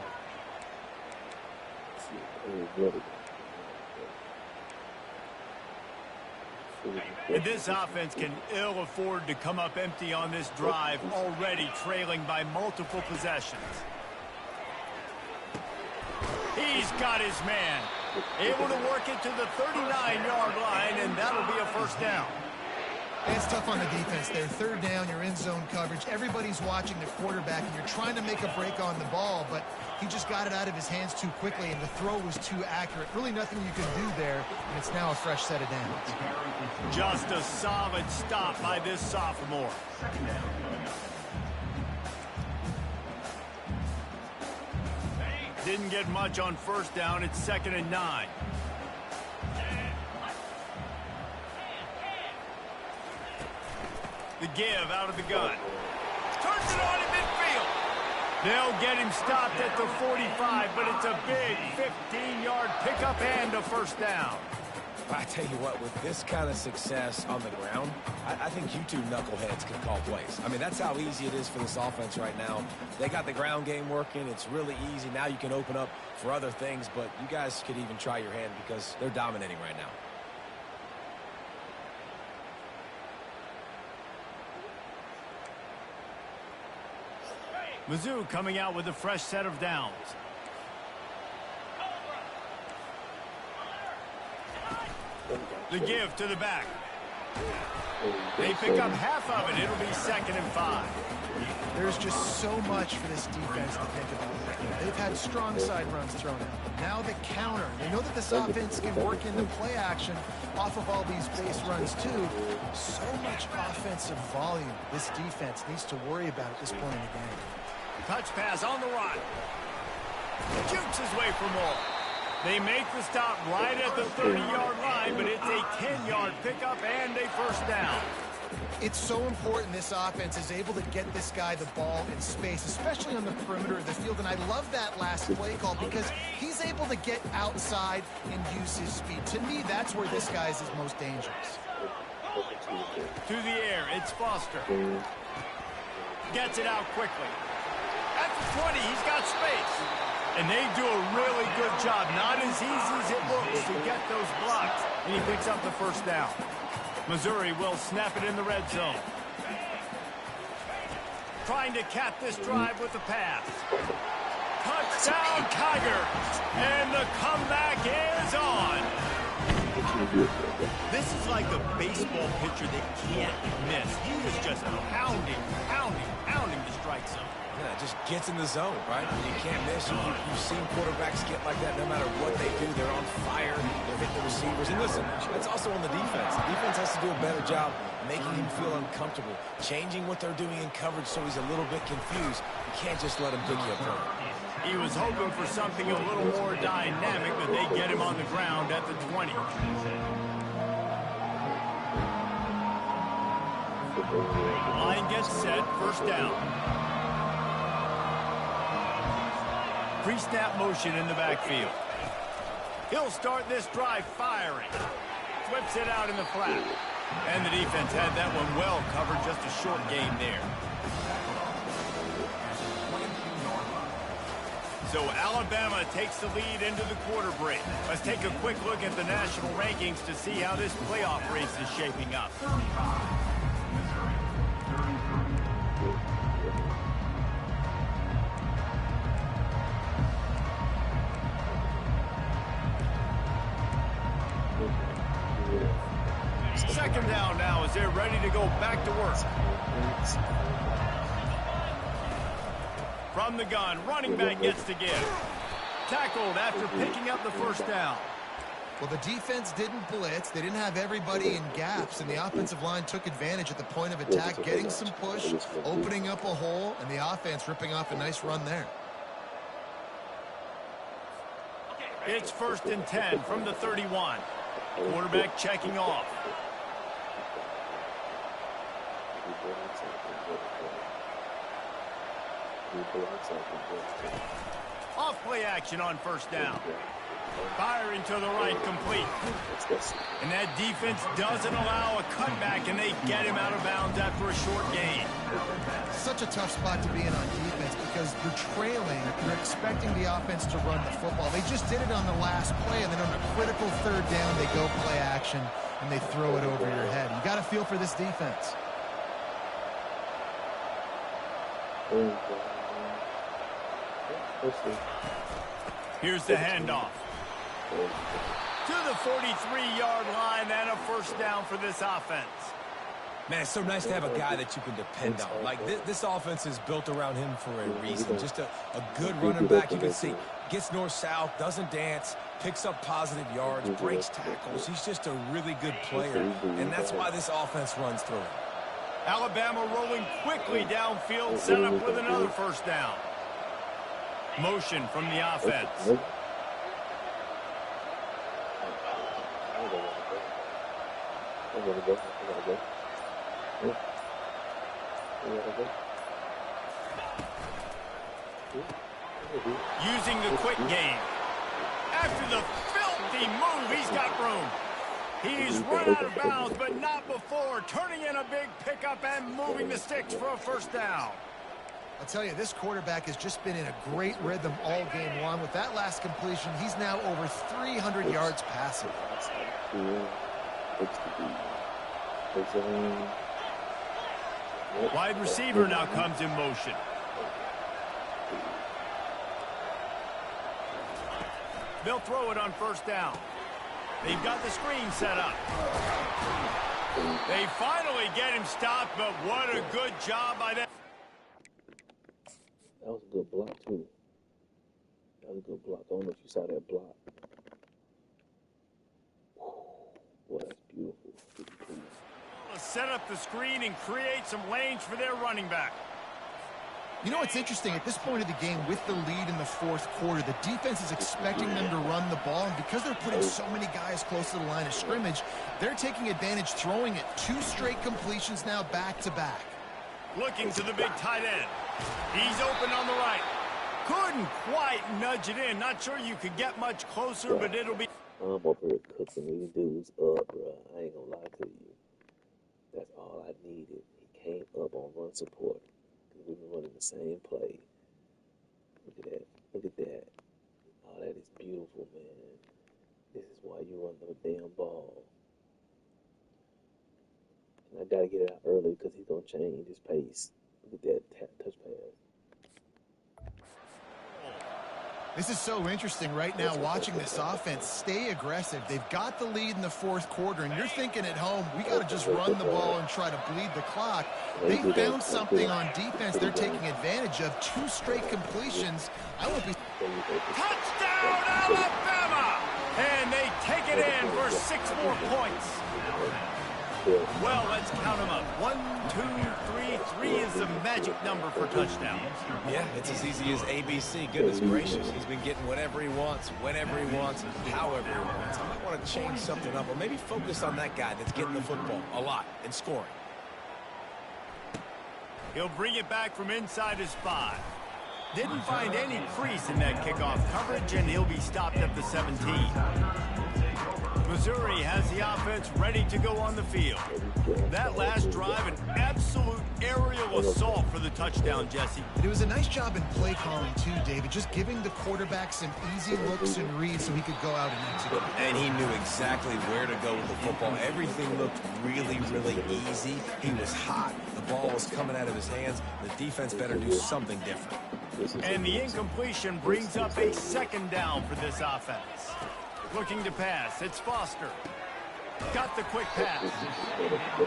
And this offense can ill afford to come up empty on this drive, already trailing by multiple possessions. He's got his man. Able to work it to the 39-yard line, and that'll be a first down. It's tough on the defense there. Third down, you're in zone coverage. Everybody's watching the quarterback, and you're trying to make a break on the ball, but he just got it out of his hands too quickly, and the throw was too accurate. Really nothing you can do there, and it's now a fresh set of downs. Just a solid stop by this sophomore. Didn't get much on first down. It's 2nd and 9. The give out of the gun. Turns it on in midfield. They'll get him stopped at the 45, but it's a big 15-yard pickup and a first down. I tell you what, with this kind of success on the ground, I think you two knuckleheads can call plays. I mean, that's how easy it is for this offense right now. They got the ground game working. It's really easy. Now you can open up for other things, but you guys could even try your hand because they're dominating right now. Mizzou coming out with a fresh set of downs. The give to the back. They pick up half of it. It'll be 2nd and 5. There's just so much for this defense to think about. They've had strong side runs thrown out. Now the counter. They know that this offense can work in the play action off of all these base runs too. So much offensive volume this defense needs to worry about at this point in the game. Touch pass on the run. Jukes his way for more. They make the stop right at the 30-yard line, but it's a 10-yard pickup and a first down. It's so important this offense is able to get this guy the ball in space, especially on the perimeter of the field. And I love that last play call because he's able to get outside and use his speed. To me, that's where this guy is his most dangerous. To the air, it's Foster. Gets it out quickly. At the 20, he's got space. And they do a really good job. Not as easy as it looks to get those blocks. And he picks up the first down. Missouri will snap it in the red zone. Trying to cap this drive with the pass. Touchdown, Tigers. And the comeback is on. This is like a baseball pitcher that can't miss. He is just pounding the strike zone. Yeah, it just gets in the zone, right? I mean, you can't miss. You've seen quarterbacks get like that no matter what they do. They're on fire. They're hitting the receivers. And listen, that's also on the defense. The defense has to do a better job making him feel uncomfortable, changing what they're doing in coverage so he's a little bit confused. You can't just let him pick you apart. He was hoping for something a little more dynamic, but they get him on the ground at the 20. Line gets set, first down. Pre-snap motion in the backfield. He'll start this drive firing. Flips it out in the flat. And the defense had that one well covered, just a short game there. So Alabama takes the lead into the quarter break. Let's take a quick look at the national rankings to see how this playoff race is shaping up. Second down now as they're ready to go back to work. From the gun, running back gets to give. Tackled after picking up the first down. Well, the defense didn't blitz. They didn't have everybody in gaps, and the offensive line took advantage at the point of attack, getting some push, opening up a hole, and the offense ripping off a nice run there. It's 1st and 10 from the 31. Quarterback checking off. Off play action on first down. Firing to the right, complete. And that defense doesn't allow a cutback, and they get him out of bounds after a short gain. Such a tough spot to be in on defense because you're trailing. You're expecting the offense to run the football. They just did it on the last play, and then on a critical third down, they go play action, and they throw it over your head. You got to feel for this defense. Here's the handoff. To the 43-yard line and a first down for this offense. Man, it's so nice to have a guy that you can depend on. Like, this offense is built around him for a reason. Just a good running back, you can see. Gets north-south, doesn't dance, picks up positive yards, breaks tackles. He's just a really good player, and that's why this offense runs through him. Alabama rolling quickly downfield, set up with another first down. Motion from the offense. Using the quick game. After the filthy move, he's got room. He's run out of bounds, but not before. Turning in a big pickup and moving the sticks for a first down. I'll tell you, this quarterback has just been in a great rhythm all game long. With that last completion, he's now over 300 yards passing. Wide receiver now comes in motion. They'll throw it on first down. They've got the screen set up. They finally get him stopped, but what a good job by them. That was a good block, too. That was a good block. I don't know if you saw that block. Boy, that's beautiful. Set up the screen and create some lanes for their running back. You know what's interesting? At this point of the game, with the lead in the fourth quarter, the defense is expecting them to run the ball, and because they're putting so many guys close to the line of scrimmage, they're taking advantage, throwing it 2 straight completions now back-to-back. Looking to the big tight end. He's open on the right. Couldn't quite nudge it in. Not sure you could get much closer, but it'll be... I'm over here cooking these dudes up, bro. I ain't gonna lie to you. That's all I needed. He came up on run support. We've been running the same play. Look at that. Look at that. Oh, that is beautiful, man. This is why you run the damn ball. And I got to get it out early because he's going to change his pace. Look at that touch pass. This is so interesting right now, watching this offense stay aggressive. They've got the lead in the fourth quarter, and you're thinking at home, we got to just run the ball and try to bleed the clock. They found something on defense they're taking advantage of. 2 straight completions. I won't be... Touchdown, Alabama! And they take it in for 6 more points. Well, let's count them up. 1, 2, 3. 3 is the magic number for touchdowns. Yeah, it's as easy as ABC. Goodness gracious. He's been getting whatever he wants, whenever he wants, however he wants. I might want to change something up or maybe focus on that guy that's getting the football a lot and scoring. He'll bring it back from inside his 5. Didn't find any crease in that kickoff coverage, and he'll be stopped at the 17. Missouri has the offense ready to go on the field. That last drive, an absolute aerial assault for the touchdown, Jesse. It was a nice job in play calling, too, David, just giving the quarterback some easy looks and reads so he could go out and execute. And he knew exactly where to go with the football. Everything looked really, really easy. He was hot. The ball was coming out of his hands. The defense better do something different. And the incompletion brings up a 2nd down for this offense. Looking to pass, it's Foster. Got the quick pass.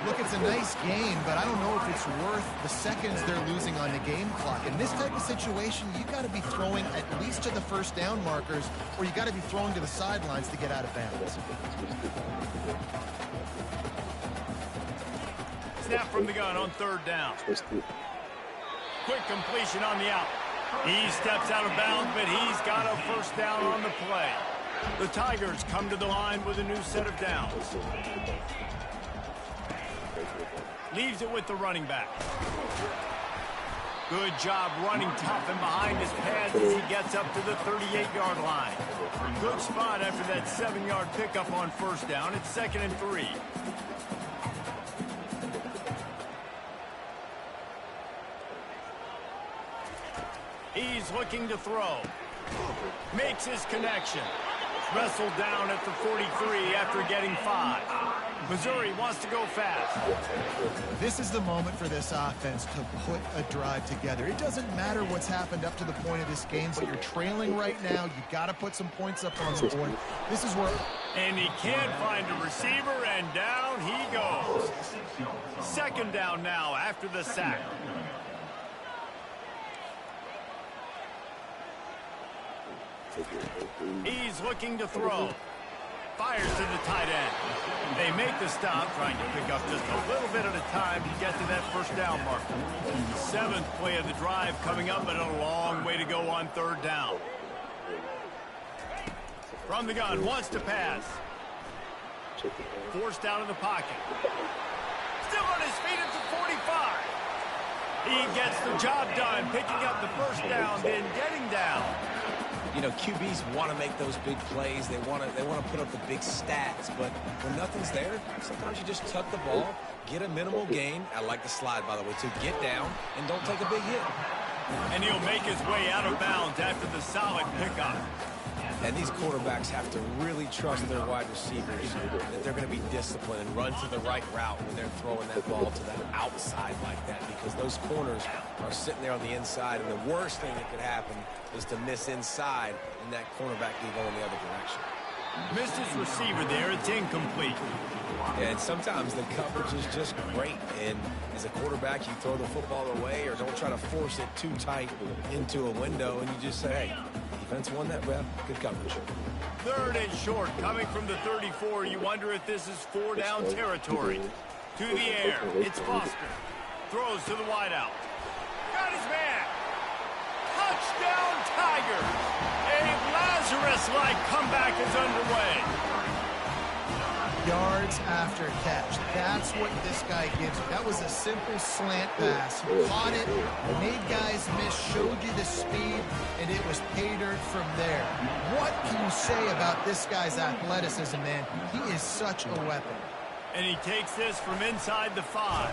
Look, it's a nice game, but I don't know if it's worth the seconds they're losing on the game clock. In this type of situation, you got to be throwing at least to the first down markers, or you got to be throwing to the sidelines to get out of bounds. Snap from the gun on third down. Quick completion on the out. He steps out of bounds, but he's got a first down on the play. The Tigers come to the line with a new set of downs. Leaves it with the running back. Good job running tough and behind his pads as he gets up to the 38-yard line. Good spot after that 7-yard pickup on first down. It's 2nd and 3. He's looking to throw. Makes his connection. Wrestled down at the 43 after getting 5. Missouri wants to go fast. This is the moment for this offense to put a drive together. It doesn't matter what's happened up to the point of this game, but you're trailing right now. You got to put some points up on the board. This is where... And he can't find a receiver, and down he goes. 2nd down now after the sack. He's looking to throw. Fires to the tight end. They make the stop, trying to pick up just a little bit at a time to get to that first down marker. 7th play of the drive coming up, but a long way to go on third down. From the gun, wants to pass. Forced out of the pocket. Still on his feet at the 45. He gets the job done, picking up the first down, then getting down. You know, QBs want to make those big plays. They want to put up the big stats. But when nothing's there, sometimes you just tuck the ball, get a minimal gain. I like the slide, by the way, to get down and don't take a big hit. And he'll make his way out of bounds after the solid pickup. And these quarterbacks have to really trust their wide receivers that they're going to be disciplined and run to the right route when they're throwing that ball to that outside like that, because those corners are sitting there on the inside, and the worst thing that could happen is to miss inside and that cornerback can go in the other direction. Missed his receiver there. It's incomplete. And sometimes the coverage is just great. And as a quarterback, you throw the football away or don't try to force it too tight into a window, and you just say, hey, defense won that rep. Good coverage. 3rd and short coming from the 34. You wonder if this is 4-down territory. To the air. It's Foster. Throws to the wideout. Got his man. Touchdown Tigers. A Lazarus-like comeback is underway. Yards after catch. That's what this guy gives you. That was a simple slant pass. He caught it, made guys miss, showed you the speed, and it was pay dirt from there. What can you say about this guy's athleticism, man? He is such a weapon. And he takes this from inside the 5.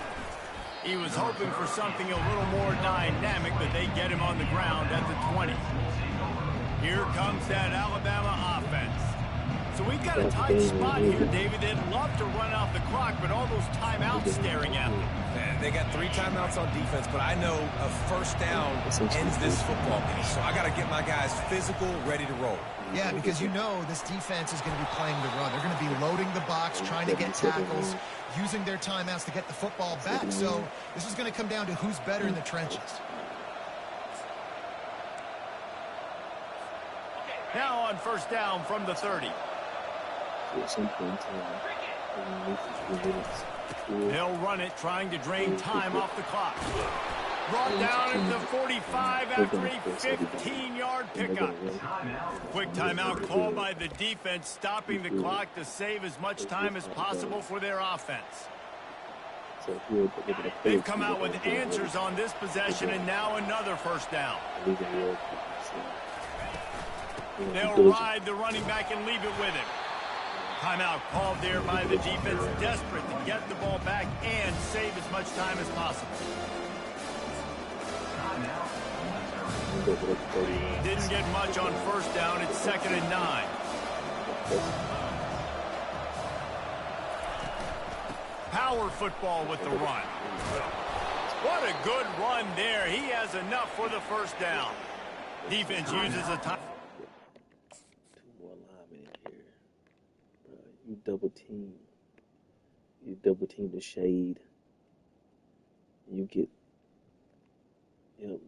He was hoping for something a little more dynamic, but they get him on the ground at the 20. Here comes that Alabama offense. So we've got a tight spot here, David. They'd love to run out the clock, but all those timeouts staring at them. They got 3 timeouts on defense, but I know a first down ends this football game. So I got to get my guys physical, ready to roll. Yeah, because you know this defense is going to be playing the run. They're going to be loading the box, trying to get tackles, using their timeouts to get the football back. So this is going to come down to who's better in the trenches. Now on first down from the 30. They'll run it, trying to drain time off the clock. Brought down at the 45 after a 15-yard pickup. Quick timeout called by the defense, stopping the clock to save as much time as possible for their offense. They've come out with answers on this possession, and now another first down. They'll ride the running back and leave it with him. Timeout called there by the defense, desperate to get the ball back and save as much time as possible. Didn't get much on first down. It's 2nd and 9. Power football with the run. What a good run there. He has enough for the first down. Defense uses a time. Two more linemen in here. You double team. You double team the shade. You get,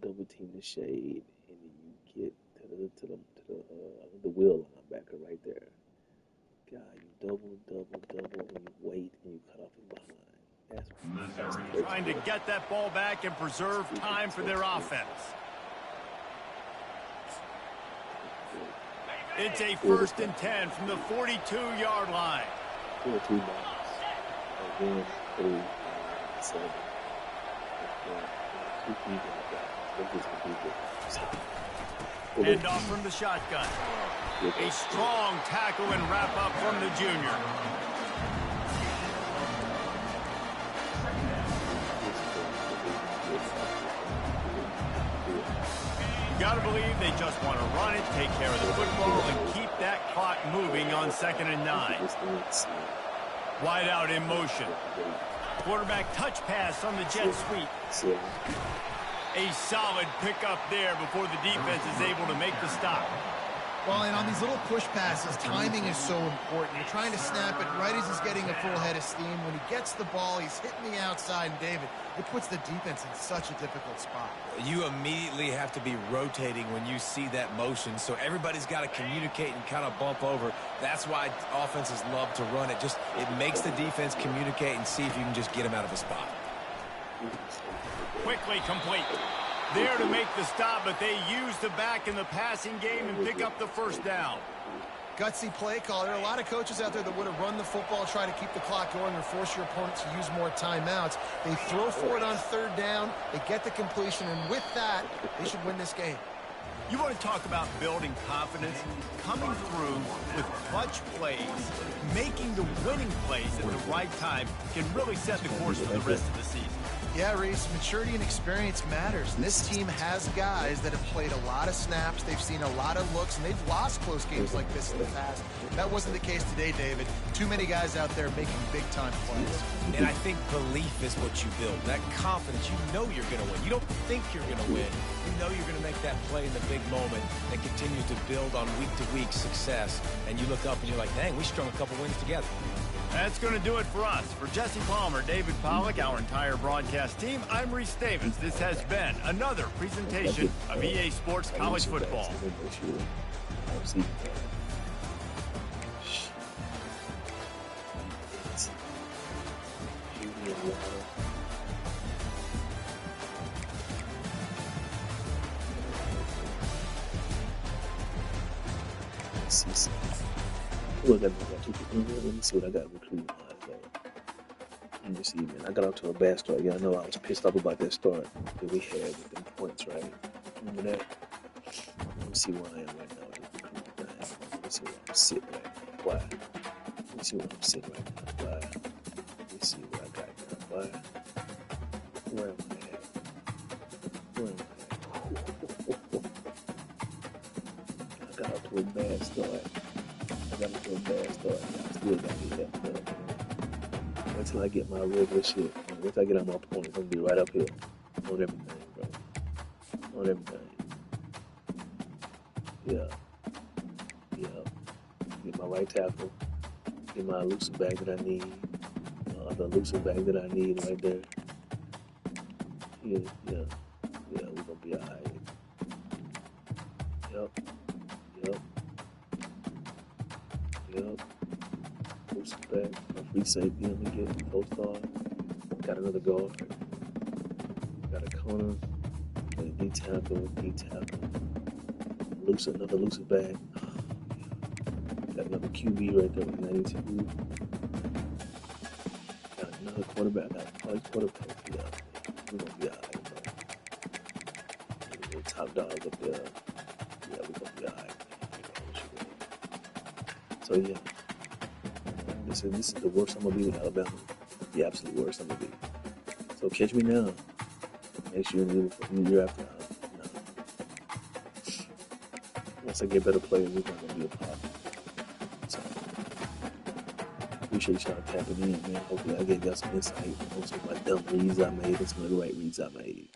double team the shade, and then you get to the wheel linebacker right there. God, you double, and you wait, and you cut off him behind. That's trying to get that ball back and preserve time for their offense. It's a 1st and 10 from the 42-yard line. 2 miles. 1, 3, 7. End off from the shotgun. A strong tackle and wrap up from the junior. Gotta believe they just want to run it, take care of the football, and keep that clock moving on 2nd and 9. Wide out in motion. Quarterback touch pass on the jet sweep. A solid pickup there before the defense is able to make the stop. Well, and on these little push passes, timing is so important. You're trying to snap it right as he's getting a full head of steam. When he gets the ball, he's hitting the outside, and David, it puts the defense in such a difficult spot. You immediately have to be rotating when you see that motion, so everybody's got to communicate and kind of bump over. That's why offenses love to run it. It makes the defense communicate and see if you can just get him out of a spot. Quickly complete. There to make the stop, but they use the back in the passing game and pick up the 1st down. Gutsy play call. There are a lot of coaches out there that would have run the football, try to keep the clock going, or force your opponent to use more timeouts. They throw for it on 3rd down. They get the completion, and with that, they should win this game. You want to talk about building confidence? Coming through with clutch plays, making the winning plays at the right time can really set the course for the rest of the season. Yeah, Reese, maturity and experience matters. And this team has guys that have played a lot of snaps. They've seen a lot of looks, and they've lost close games like this in the past. That wasn't the case today, David. Too many guys out there making big-time plays. And I think belief is what you build. That confidence, you know you're going to win. You don't think you're going to win. You know you're going to make that play in the big moment and continue to build on week-to-week success. And you look up and you're like, dang, we strung a couple wins together. That's going to do it for us. For Jesse Palmer, David Pollack, our entire broadcast team, I'm Reese Davis. This has been another presentation of EA Sports College Football. Let me see what I got recruiting wise. Let me see, man. I got off to a bad start. Yeah, I know I was pissed off about that start that we had with them points, right? Remember that? Let me see where I am right now with the recruiting thing. Let me see where I'm sitting right now. Why? Let me see where I'm sitting right now. Why? Let me see what I got now. Why? Where am I at? Where am I at? I got off to a bad start. I got to a bad start. I still got to get that. Until I get my regular shit. Once I get on my opponent, I'm going to be right up here. On everything, bro. On everything. Yeah. Get my right tackle. Get my elusive bag that I need. The elusive bag that I need right there. Yeah. We're going to be alright. Yep. Elusive bag. My free safety. Let me get post guard. Got another guard. Got a corner. Got a D tackle. Another elusive bag. Got another QB right there with 92. Got another quarterback. Got a college quarterback. Yeah. We're going to be alright, bro. Top dog up there. Yeah, we're going to be alright. So, yeah. This is the worst I'm going to be with Alabama. The absolute worst I'm going to be. So, catch me now. Next year, the year after. Once I get better players, we're going to be a pop. So, appreciate y'all tapping in, man. Hopefully I gave y'all some insight on some of my dumb reads I made and some of the right reads I made.